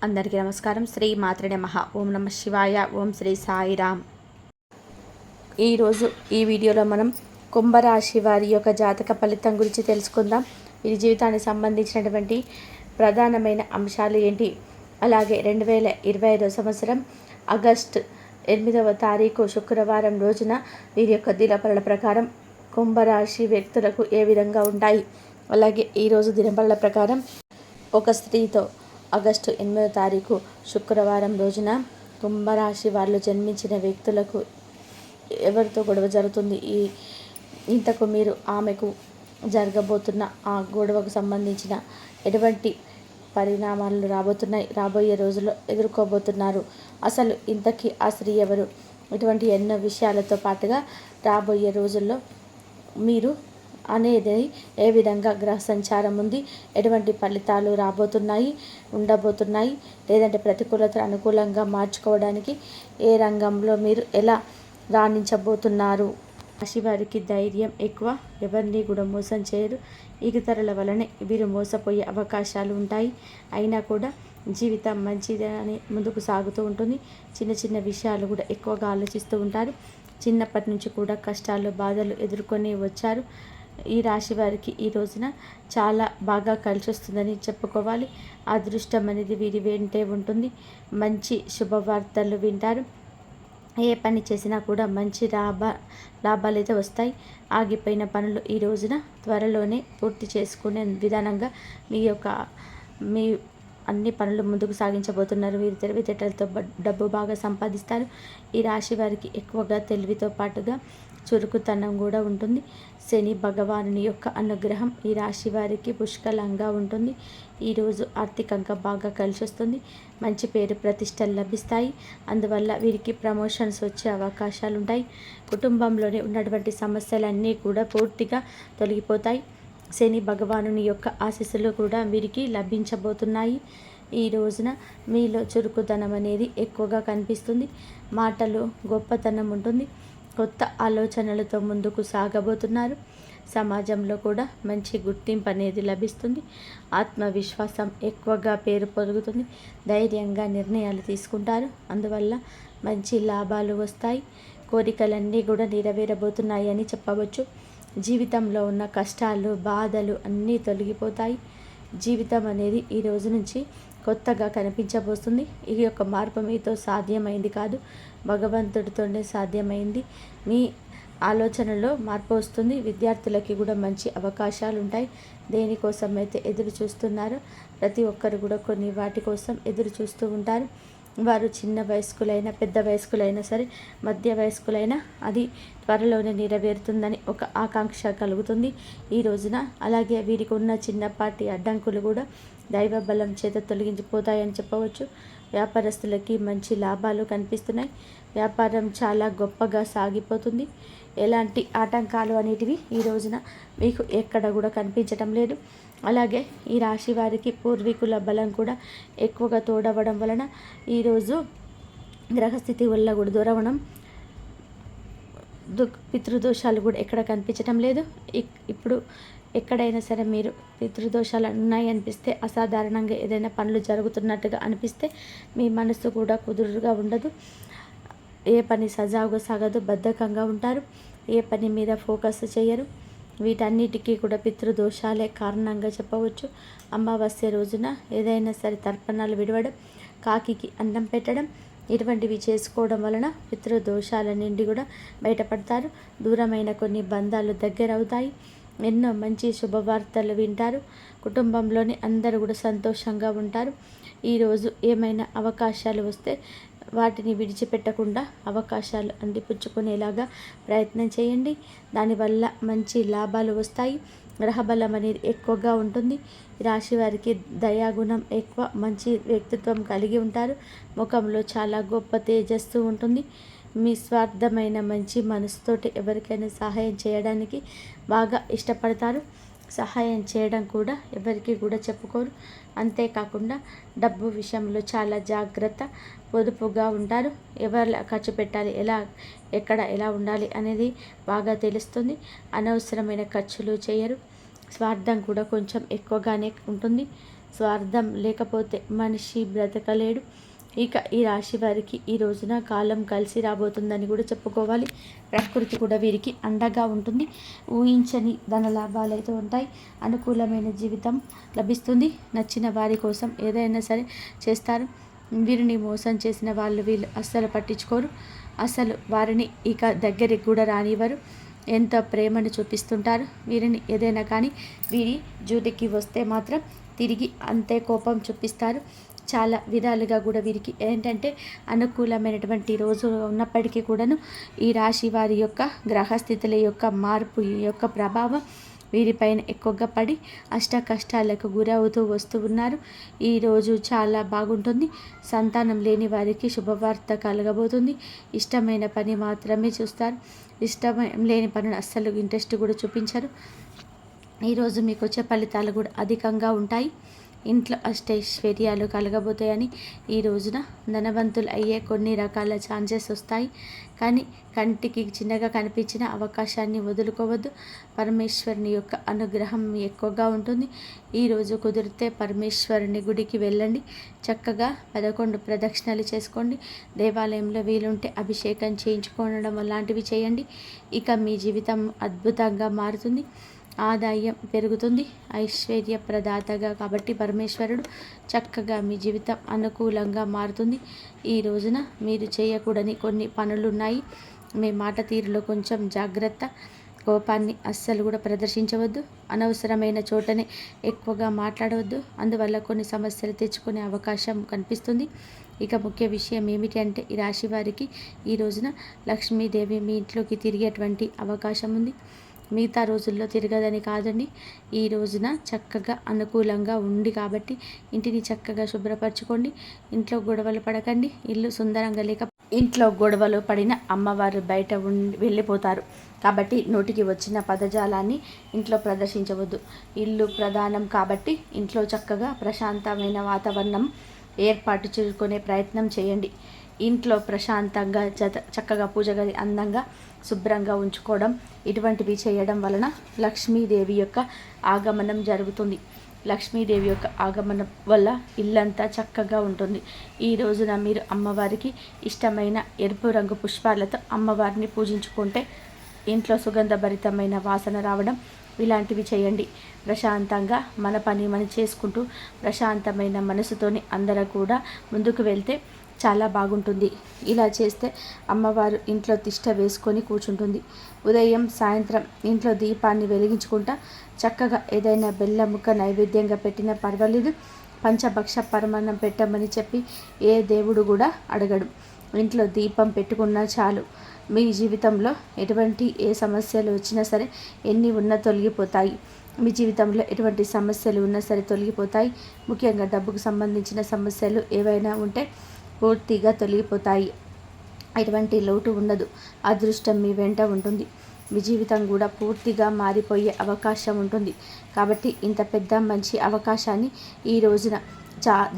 అందరికీ నమస్కారం. శ్రీ మాత్రే నమః. ఓం నమ శివాయ. ఓం శ్రీ సాయిరామ్. ఈరోజు ఈ వీడియోలో మనం కుంభరాశి వారి యొక్క జాతక ఫలితం గురించి తెలుసుకుందాం. వీరి జీవితానికి సంబంధించినటువంటి ప్రధానమైన అంశాలు ఏంటి, అలాగే 2025 సంవత్సరం ఆగస్టు 8వ తారీఖు శుక్రవారం రోజున వీరి యొక్క దినఫలాల ప్రకారం కుంభరాశి వ్యక్తులకు ఏ విధంగా ఉంటాయి, అలాగే ఈరోజు దినఫలాల ప్రకారం ఒక స్త్రీతో ఆగస్టు 8వ తారీఖు శుక్రవారం రోజున కుంభరాశి వాళ్ళు జన్మించిన వ్యక్తులకు ఎవరితో గొడవ జరుగుతుంది, ఇంతకు మీరు ఆమెకు జరగబోతున్న ఆ గొడవకు సంబంధించిన ఎటువంటి పరిణామాలు రాబోయే రోజుల్లో ఎదుర్కోబోతున్నారు, అసలు ఇంతకీ ఆ స్త్రీ ఎవరు, ఇటువంటి ఎన్నో విషయాలతో పాటుగా రాబోయే రోజుల్లో మీరు అనేది ఏ విధంగా గ్రహ సంచారం ఉంది, ఎటువంటి ఫలితాలు ఉండబోతున్నాయి, లేదంటే ప్రతికూలత అనుకూలంగా మార్చుకోవడానికి ఏ రంగంలో మీరు ఎలా రాణించబోతున్నారు. రాశి వారికి ధైర్యం ఎక్కువ, ఎవరిని కూడా మోసం చేయరు. ఇతరుల వలనే వీరు మోసపోయే అవకాశాలు ఉంటాయి. అయినా కూడా జీవితం మంచిదని ముందుకు సాగుతూ ఉంటుంది. చిన్న చిన్న విషయాలు కూడా ఎక్కువగా ఆలోచిస్తూ ఉంటారు. చిన్నప్పటి నుంచి కూడా కష్టాలు బాధలు ఎదుర్కొని వచ్చారు. ఈ రాశి వారికి ఈ రోజున చాలా బాగా కలిసి వస్తుందని చెప్పుకోవాలి. అదృష్టం అనేది వీరి వెంటే ఉంటుంది. మంచి శుభవార్తలు వింటారు. ఏ పని చేసినా కూడా మంచి లాభాలు అయితే వస్తాయి. ఆగిపోయిన పనులు ఈ రోజున త్వరలోనే పూర్తి చేసుకునే విధానంగా మీ అన్ని పనులు ముందుకు సాగించబోతున్నారు. వీరు తెలివితేటలతో డబ్బు బాగా సంపాదిస్తారు. ఈ రాశి వారికి ఎక్కువగా తెలివితో పాటుగా చురుకుతనం కూడా ఉంటుంది. శని భగవానుని యొక్క అనుగ్రహం ఈ రాశి వారికి పుష్కలంగా ఉంటుంది. ఈరోజు ఆర్థికంగా బాగా కలిసి వస్తుంది. మంచి పేరు ప్రతిష్టలు లభిస్తాయి. అందువల్ల వీరికి ప్రమోషన్స్ వచ్చే అవకాశాలు ఉంటాయి. కుటుంబంలోనే ఉన్నటువంటి సమస్యలన్నీ కూడా పూర్తిగా తొలగిపోతాయి. శని భగవానుని యొక్క ఆశీస్సులు కూడా వీరికి లభించబోతున్నాయి. ఈ రోజున మీలో చురుకుతనం అనేది ఎక్కువగా కనిపిస్తుంది. మాటలు గొప్పతనం ఉంటుంది. కొత్త ఆలోచనలతో ముందుకు సాగబోతున్నారు. సమాజంలో కూడా మంచి గుర్తింపు అనేది లభిస్తుంది. ఆత్మవిశ్వాసం ఎక్కువగా పేరు పొందుతుంది. ధైర్యంగా నిర్ణయాలు తీసుకుంటారు. అందువల్ల మంచి లాభాలు వస్తాయి. కోరికలన్నీ కూడా నెరవేరబోతున్నాయి అని చెప్పవచ్చు. జీవితంలో ఉన్న కష్టాలు బాధలు అన్నీ తొలగిపోతాయి. జీవితం అనేది ఈ రోజు నుంచి కొత్తగా కనిపించబోతుంది. ఈ యొక్క మార్పు మీతో సాధ్యమైంది కాదు, భగవంతుడితోనే సాధ్యమైంది. మీ ఆలోచనలో మార్పు వస్తుంది. విద్యార్థులకి కూడా మంచి అవకాశాలు ఉంటాయి. దేనికోసం అయితే ఎదురు చూస్తున్నారో ప్రతి ఒక్కరు కూడా కొన్ని వాటి కోసం ఎదురు చూస్తూ ఉంటారు. వారు చిన్న వయస్కులైనా పెద్ద వయస్కులైనా సరే, మధ్య వయస్కులైనా అది త్వరలోనే నెరవేరుతుందని ఒక ఆకాంక్ష కలుగుతుంది ఈ రోజున. అలాగే వీరికి ఉన్న చిన్నపాటి అడ్డంకులు కూడా దైవ బలం చేత తొలగించిపోతాయని చెప్పవచ్చు. వ్యాపారస్తులకి మంచి లాభాలు కనిపిస్తున్నాయి. వ్యాపారం చాలా గొప్పగా సాగిపోతుంది. ఎలాంటి ఆటంకాలు అనేటివి ఈ రోజున మీకు ఎక్కడ కూడా కనిపించటం లేదు. అలాగే ఈ రాశి వారికి పూర్వీకుల బలం కూడా ఎక్కువగా తోడవడం వలన ఈరోజు గ్రహస్థితి వల్ల కూడా దూరవడం, పితృదోషాలు కూడా ఎక్కడ కనిపించటం లేదు. ఇప్పుడు ఎక్కడైనా సరే మీరు పితృదోషాలు ఉన్నాయి అనిపిస్తే, అసాధారణంగా ఏదైనా పనులు జరుగుతున్నట్టుగా అనిపిస్తే మీ మనసు కూడా కుదురుగా ఉండదు. ఏ పని సజావుగా సాగదు, బద్ధకంగా ఉంటారు. ఏ పని మీద ఫోకస్ చేయరు. వీటన్నిటికీ కూడా పితృదోషాలే కారణంగా చెప్పవచ్చు. అమావాస్య రోజున ఏదైనా సరే తర్పణాలు విడవడం, కాకికి అన్నం పెట్టడం, ఇటువంటివి చేసుకోవడం వలన పితృదోషాల నుండి కూడా బయటపడతారు. దూరమైన కొన్ని బంధాలు దగ్గరవుతాయి. ఎన్నో మంచి శుభవార్తలు వింటారు. కుటుంబంలోని అందరూ కూడా సంతోషంగా ఉంటారు. ఈరోజు ఏమైనా అవకాశాలు వస్తే వాటిని విడిచిపెట్టకుండా అవకాశాలు అందిపుచ్చుకునేలాగా ప్రయత్నం చేయండి. దానివల్ల మంచి లాభాలు వస్తాయి. గ్రహబలం అనేది ఎక్కువగా ఉంటుంది. రాశి వారికి దయాగుణం ఎక్కువ, మంచి వ్యక్తిత్వం కలిగి ఉంటారు. ముఖంలో చాలా గొప్ప తేజస్సు ఉంటుంది. మీ స్వార్థమైన మంచి మనసుతోటి ఎవరికైనా సహాయం చేయడానికి బాగా ఇష్టపడతారు. సహాయం చేయడం కూడా ఎవరికి కూడా చెప్పుకోరు. అంతేకాకుండా డబ్బు విషయంలో చాలా జాగ్రత్త, పొదుపుగా ఉంటారు. ఎవరు ఖర్చు పెట్టాలి, ఎలా ఉండాలి అనేది బాగా తెలుస్తుంది. అనవసరమైన ఖర్చులు చేయరు. స్వార్థం కూడా కొంచెం ఎక్కువగానే ఉంటుంది. స్వార్థం లేకపోతే మనిషి బ్రతకలేడు. ఇక ఈ రాశి వారికి ఈ రోజున కాలం కలిసి రాబోతుందని కూడా చెప్పుకోవాలి. ప్రకృతి కూడా వీరికి అండగా ఉంటుంది. ఊహించని ధన లాభాలు అయితే ఉంటాయి. అనుకూలమైన జీవితం లభిస్తుంది. నచ్చిన వారి కోసం ఏదైనా సరే చేస్తారు. వీరిని మోసం చేసిన వీళ్ళు అస్సలు పట్టించుకోరు. అసలు వారిని ఇక దగ్గరికి కూడా రానివ్వరు. ఎంత ప్రేమను చూపిస్తుంటారు. వీరిని ఏదైనా కానీ వీరి జూటికి వస్తే మాత్రం తిరిగి అంతే కోపం చూపిస్తారు. చాలా విధాలుగా కూడా వీరికి ఏంటంటే అనుకూలమైనటువంటి రోజు ఉన్నప్పటికీ కూడాను ఈ రాశి వారి యొక్క గ్రహస్థితుల యొక్క మార్పు యొక్క ప్రభావం వీరిపైన ఎక్కువగా పడి అష్ట కష్టాలకు గురవుతూ వస్తూ ఉన్నారు. ఈరోజు చాలా బాగుంటుంది. సంతానం లేని వారికి శుభవార్త కలగబోతుంది. ఇష్టమైన పని మాత్రమే చూస్తారు. ఇష్టం లేని పనులు అస్సలు ఇంట్రెస్ట్ కూడా చూపించరు. ఈరోజు మీకు వచ్చే ఫలితాలు కూడా అధికంగా ఉంటాయి. ఇంట్లో అష్టైశ్వర్యాలు కలగబోతాయని ఈ రోజున ధనవంతులు అయ్యే కొన్ని రకాల ఛాన్సెస్ వస్తాయి. కానీ కంటికి చిన్నగా కనిపించిన అవకాశాన్ని వదులుకోవద్దు. పరమేశ్వరుని యొక్క అనుగ్రహం ఎక్కువగా ఉంటుంది. ఈరోజు కుదిరితే పరమేశ్వరుని గుడికి వెళ్ళండి. చక్కగా 11 ప్రదక్షిణలు చేసుకోండి. దేవాలయంలో వీలుంటే అభిషేకం చేయించుకోవడం లాంటివి చేయండి. ఇక మీ జీవితం అద్భుతంగా మారుతుంది. ఆదాయం పెరుగుతుంది. ఐశ్వర్య ప్రదాతగా కాబట్టి పరమేశ్వరుడు చక్కగా మీ జీవితం అనుకూలంగా మారుతుంది. ఈ రోజున మీరు చేయకూడని కొన్ని పనులు ఉన్నాయి. మీ మాట తీరులో కొంచెం జాగ్రత్త. కోపాన్ని అస్సలు కూడా ప్రదర్శించవద్దు. అనవసరమైన చోటనే ఎక్కువగా మాట్లాడవద్దు. అందువల్ల కొన్ని సమస్యలు తెచ్చుకునే అవకాశం కనిపిస్తుంది. ఇక ముఖ్య విషయం ఏమిటి అంటే ఈ రాశి వారికి ఈ రోజున లక్ష్మీదేవి మీ ఇంట్లోకి తిరిగేటువంటి అవకాశం ఉంది. మిగతా రోజుల్లో తిరగదని కాదండి. ఈ రోజున చక్కగా అనుకూలంగా ఉంది కాబట్టి ఇంటిని చక్కగా శుభ్రపరచుకోండి. ఇంట్లో గొడవలు పడకండి. ఇల్లు సుందరంగా లేక ఇంట్లో గొడవలు పడిన అమ్మవారు బయట వెళ్ళిపోతారు. కాబట్టి నోటికి వచ్చిన పదజాలాన్ని ఇంట్లో ప్రదర్శించవద్దు. ఇల్లు ప్రధానం కాబట్టి ఇంట్లో చక్కగా ప్రశాంతమైన వాతావరణం ఏర్పాటు చేసుకునే ప్రయత్నం చేయండి. ఇంట్లో ప్రశాంతంగా చక్కగా పూజ గది అందంగా శుభ్రంగా ఉంచుకోవడం ఇటువంటివి చేయడం వలన లక్ష్మీదేవి యొక్క ఆగమనం జరుగుతుంది. లక్ష్మీదేవి యొక్క ఆగమనం వల్ల ఇల్లంతా చక్కగా ఉంటుంది. ఈ రోజున మీరు అమ్మవారికి ఇష్టమైన ఎరుపు రంగు పుష్పాలతో అమ్మవారిని పూజించుకుంటే ఇంట్లో సుగంధభరితమైన వాసన రావడం ఇలాంటివి చేయండి. ప్రశాంతంగా మన పని మనం చేసుకుంటూ ప్రశాంతమైన మనసుతోని అందరూ కూడా ముందుకు వెళ్తే చాలా బాగుంటుంది. ఇలా చేస్తే అమ్మవారు ఇంట్లో తిష్ట వేసుకొని కూర్చుంటుంది. ఉదయం సాయంత్రం ఇంట్లో దీపాన్ని వెలిగించుకుంటా చక్కగా ఏదైనా బెల్లం ముక్క నైవేద్యంగా పెట్టినా పర్వాలేదు. పంచభక్ష పరమాన్నం పెట్టమని చెప్పి ఏ దేవుడు కూడా అడగడు. ఇంట్లో దీపం పెట్టుకున్నా చాలు. మీ జీవితంలో ఎటువంటి ఏ సమస్యలు వచ్చినా సరే ఎన్ని ఉన్నా తొలగిపోతాయి. మీ జీవితంలో ఎటువంటి సమస్యలు ఉన్నా సరే తొలగిపోతాయి. ముఖ్యంగా డబ్బుకు సంబంధించిన సమస్యలు ఏవైనా ఉంటే పూర్తిగా తొలగిపోతాయి. ఎటువంటి లోటు ఉండదు. అదృష్టం మీ వెంట ఉంటుంది. మీ జీవితం కూడా పూర్తిగా మారిపోయే అవకాశం ఉంటుంది. కాబట్టి ఇంత పెద్ద మంచి అవకాశాన్ని ఈ రోజున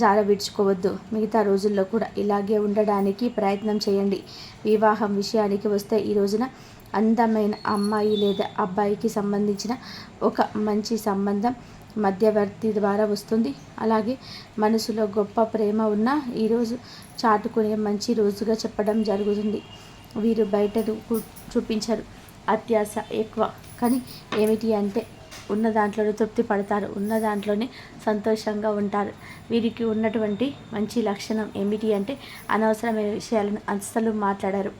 జారవిడ్చుకోవద్దు. మిగతా రోజుల్లో కూడా ఇలాగే ఉండడానికి ప్రయత్నం చేయండి. వివాహం విషయానికి వస్తే ఈ రోజున అందమైన అమ్మాయి లేదా అబ్బాయికి సంబంధించిన ఒక మంచి సంబంధం మధ్యవర్తి ద్వారా వస్తుంది. అలాగే మనసులో గొప్ప ప్రేమ ఉన్న ఈరోజు చాటుకునే మంచి రోజుగా చెప్పడం జరుగుతుంది. వీరు బయట చూపించరు. అత్యాశ ఎక్కువ. కానీ ఏమిటి అంటే ఉన్న దాంట్లోనే తృప్తి పడతారు. ఉన్న దాంట్లోనే సంతోషంగా ఉంటారు. వీరికి ఉన్నటువంటి మంచి లక్షణం ఏమిటి అంటే అనవసరమైన విషయాలను అస్సలు మాట్లాడరు.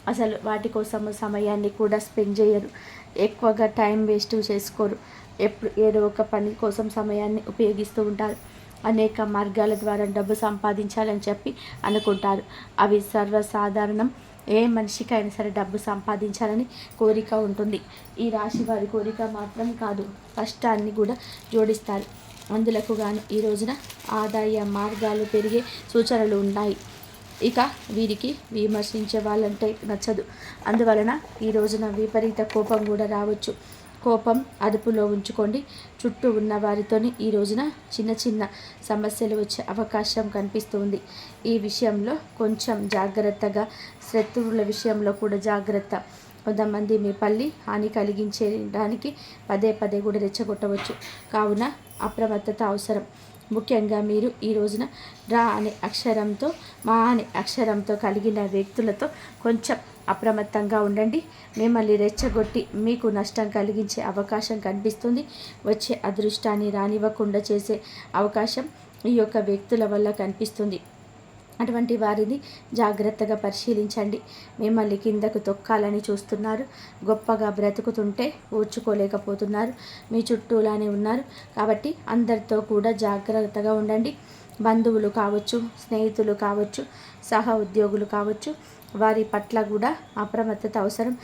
అసలు వాటి కోసం సమయాన్ని కూడా స్పెండ్ చేయరు. ఎక్కువగా టైం వేస్ట్ చేసుకోరు. ఎప్పుడు ఏదో ఒక పని కోసం సమయాన్ని ఉపయోగిస్తూ ఉంటారు. అనేక మార్గాల ద్వారా డబ్బు సంపాదించాలని చెప్పి అనుకుంటారు. అవి సర్వసాధారణం. ఏ మనిషికైనా సరే డబ్బు సంపాదించాలని కోరిక ఉంటుంది. ఈ రాశి వారి కోరిక మాత్రం కాదు, కష్టాన్ని కూడా జోడిస్తారు. అందులకు గాను ఈ రోజున ఆదాయ మార్గాలు పెరిగే సూచనలు ఉన్నాయి. ఇక వీరికి విమర్శించే వాళ్ళంటే నచ్చదు. అందువలన ఈ రోజున విపరీత కోపం కూడా రావచ్చు. కోపం అదుపులో ఉంచుకోండి. చుట్టూ ఉన్న వారితోని ఈ రోజున చిన్న చిన్న సమస్యలు వచ్చే అవకాశం కనిపిస్తుంది. ఈ విషయంలో కొంచెం జాగ్రత్తగా, శత్రువుల విషయంలో కూడా జాగ్రత్త. కొంతమంది మీ హాని కలిగించడానికి పదే పదే కూడా రెచ్చగొట్టవచ్చు. కావున అప్రమత్తత అవసరం. ముఖ్యంగా మీరు ఈ రోజున రా అనే అక్షరంతో, మా అనే అక్షరంతో కలిగిన వ్యక్తులతో కొంచెం అప్రమత్తంగా ఉండండి. మిమ్మల్ని రెచ్చగొట్టి మీకు నష్టం కలిగించే అవకాశం కనిపిస్తుంది. వచ్చే అదృష్టాన్ని రానివ్వకుండా చేసే అవకాశం ఈ యొక్క వ్యక్తుల వల్ల కనిపిస్తుంది. అటువంటి వారిని జాగ్రత్తగా పరిశీలించండి. మిమ్మల్ని కిందకు తొక్కాలని చూస్తున్నారు. గొప్పగా బ్రతుకుతుంటే ఓర్చుకోలేకపోతున్నారు. మీ చుట్టూలానే ఉన్నారు. కాబట్టి అందరితో కూడా జాగ్రత్తగా ఉండండి. బంధువులు కావచ్చు, స్నేహితులు కావచ్చు, సహ ఉద్యోగులు కావచ్చు, వారి పట్ల కూడా అప్రమత్తత అవసరం.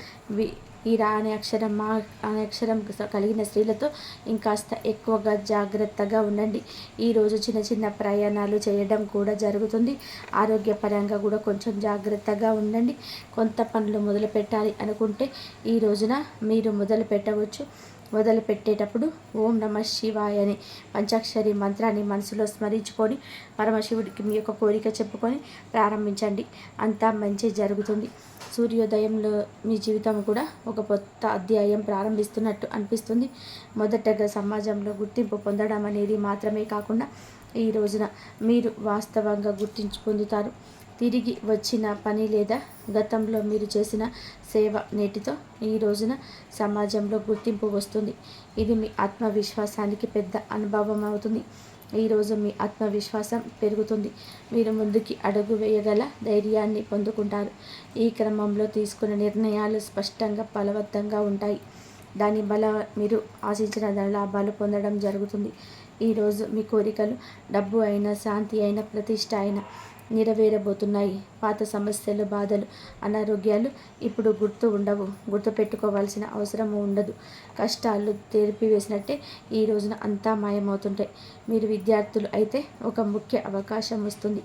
ఈ రా అనే అక్షరం, మా అనే అక్షరం కలిగిన స్త్రీలతో ఇంకాస్త ఎక్కువగా జాగ్రత్తగా ఉండండి. ఈరోజు చిన్న చిన్న ప్రయాణాలు చేయడం కూడా జరుగుతుంది. ఆరోగ్యపరంగా కూడా కొంచెం జాగ్రత్తగా ఉండండి. కొంత పనులు మొదలు పెట్టాలి అనుకుంటే ఈ రోజున మీరు మొదలు పెట్టవచ్చు. మొదలు పెట్టేటప్పుడు ఓం నమ శివాయ అనే పంచాక్షరి మంత్రాన్ని మనసులో స్మరించుకొని పరమశివుడికి మీ యొక్క కోరిక చెప్పుకొని ప్రారంభించండి. అంతా మంచి జరుగుతుంది. సూర్యోదయంలో మీ జీవితం కూడా ఒక కొత్త అధ్యాయం ప్రారంభిస్తున్నట్టు అనిపిస్తుంది. మొదటగా సమాజంలో గుర్తింపు పొందడం అనేది మాత్రమే కాకుండా ఈ రోజున మీరు వాస్తవంగా గుర్తింపు పొందుతారు. తిరిగి వచ్చిన పని లేదా గతంలో మీరు చేసిన సేవ నేటితో ఈ రోజున సమాజంలో గుర్తింపు వస్తుంది. ఇది మీ ఆత్మవిశ్వాసానికి పెద్ద అనుభవం అవుతుంది. ఈరోజు మీ ఆత్మవిశ్వాసం పెరుగుతుంది. మీరు ముందుకి అడుగు వేయగల ధైర్యాన్ని పొందుకుంటారు. ఈ క్రమంలో తీసుకున్న నిర్ణయాలు స్పష్టంగా బలవంతంగా ఉంటాయి. దాని బల మీరు ఆశించిన లాభాలు పొందడం జరుగుతుంది. ఈరోజు మీ కోరికలు డబ్బు అయినా, శాంతి అయినా, ప్రతిష్ట అయినా నెరవేరబోతున్నాయి. పాత సమస్యలు, బాధలు, అనారోగ్యాలు ఇప్పుడు గుర్తు పెట్టుకోవాల్సిన అవసరం ఉండదు. కష్టాలు తెరిపివేసినట్టే ఈ రోజున అంతా మాయమవుతుంటాయి. మీరు విద్యార్థులు అయితే ఒక ముఖ్య అవకాశం వస్తుంది.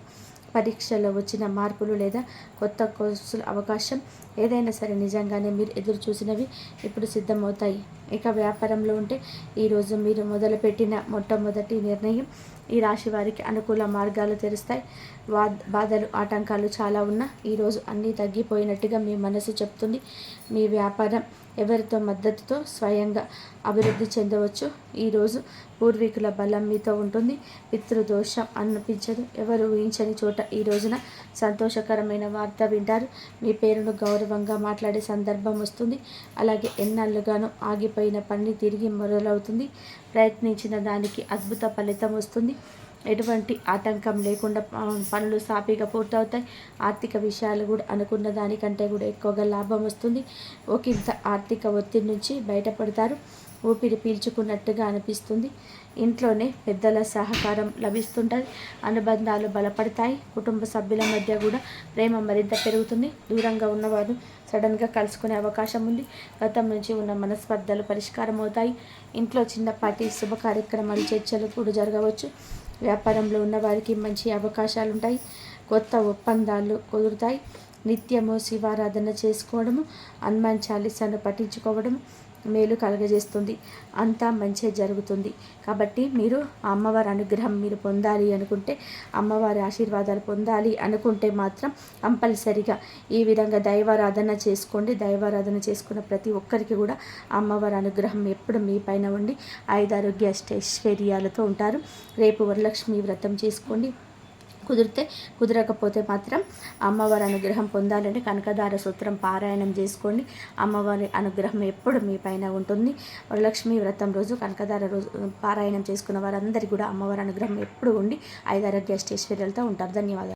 పరీక్షలో వచ్చిన మార్పులు లేదా కొత్త కోర్సుల అవకాశం ఏదైనా సరే నిజంగానే మీరు ఎదురు చూసినవి ఇప్పుడు సిద్ధమవుతాయి. ఇక వ్యాపారంలో ఉంటే ఈరోజు మీరు మొదలుపెట్టిన మొట్టమొదటి నిర్ణయం ఈ రాశి వారికి అనుకూల మార్గాలు తెరుస్తాయి. బాధలు, ఆటంకాలు చాలా ఉన్నా ఈరోజు అన్నీ తగ్గిపోయినట్టుగా మీ మనసు చెప్తుంది. మీ వ్యాపారం ఎవరితో మద్దతుతో స్వయంగా అభివృద్ధి చెందవచ్చు. ఈరోజు పూర్వీకుల బలం మీతో ఉంటుంది. పితృదోషం అనిపించదు. ఎవరు ఊహించని చోట ఈ రోజున సంతోషకరమైన వార్త వింటారు. మీ పేరును గౌరవంగా మాట్లాడే సందర్భం వస్తుంది. అలాగే ఎన్నాళ్ళుగానో ఆగిపోయిన పని తిరిగి మొదలవుతుంది. ప్రయత్నించిన దానికి అద్భుత ఫలితం వస్తుంది. ఎటువంటి ఆటంకం లేకుండా పనులు సాఫీగా పూర్తవుతాయి. ఆర్థిక విషయాలు కూడా అనుకున్న దానికంటే కూడా ఎక్కువగా లాభం వస్తుంది. ఒకంత ఆర్థిక ఒత్తిడి నుంచి బయటపడతారు. ఊపిరి పీల్చుకున్నట్టుగా అనిపిస్తుంది. ఇంట్లోనే పెద్దల సహకారం లభిస్తుంటుంది. అనుబంధాలు బలపడతాయి. కుటుంబ సభ్యుల మధ్య కూడా ప్రేమ మరింత పెరుగుతుంది. దూరంగా ఉన్నవారు సడన్గా కలుసుకునే అవకాశం ఉంది. గతం నుంచి ఉన్న మనస్పర్ధలు పరిష్కారం అవుతాయి. ఇంట్లో చిన్నపాటి శుభ కార్యక్రమాలు, చర్చలు కూడా జరగవచ్చు. వ్యాపారంలో ఉన్నవారికి మంచి అవకాశాలు ఉంటాయి. కొత్త ఒప్పందాలు కుదురుతాయి. నిత్యము శివారాధన చేసుకోవడము, హనుమాన్ చాలీసాను పఠించుకోవడము మేలు కలగజేస్తుంది. అంతా మంచి జరుగుతుంది. కాబట్టి మీరు అమ్మవారి అనుగ్రహం మీరు పొందాలి అనుకుంటే, అమ్మవారి ఆశీర్వాదాలు పొందాలి అనుకుంటే మాత్రం కంపల్సరిగా ఈ విధంగా దైవారాధన చేసుకోండి. దైవారాధన చేసుకున్న ప్రతి ఒక్కరికి కూడా అమ్మవారి అనుగ్రహం ఎప్పుడు మీ పైన ఉండి ఆయుధారోగ్య ఐశ్వర్యాలతో ఉంటారు. రేపు వరలక్ష్మి వ్రతం చేసుకోండి. కుదరకపోతే మాత్రం అమ్మవారి అనుగ్రహం పొందాలంటే కనకదార సూత్రం పారాయణం చేసుకోండి. అమ్మవారి అనుగ్రహం ఎప్పుడు మీ పైన ఉంటుంది. వరలక్ష్మి వ్రతం రోజు కనకదార రోజు పారాయణం చేసుకున్న వారందరికీ కూడా అమ్మవారి అనుగ్రహం ఎప్పుడు ఉండి ఐదారోగ్య ఐశ్వర్యాలతో ఉంటారు. ధన్యవాదాలు.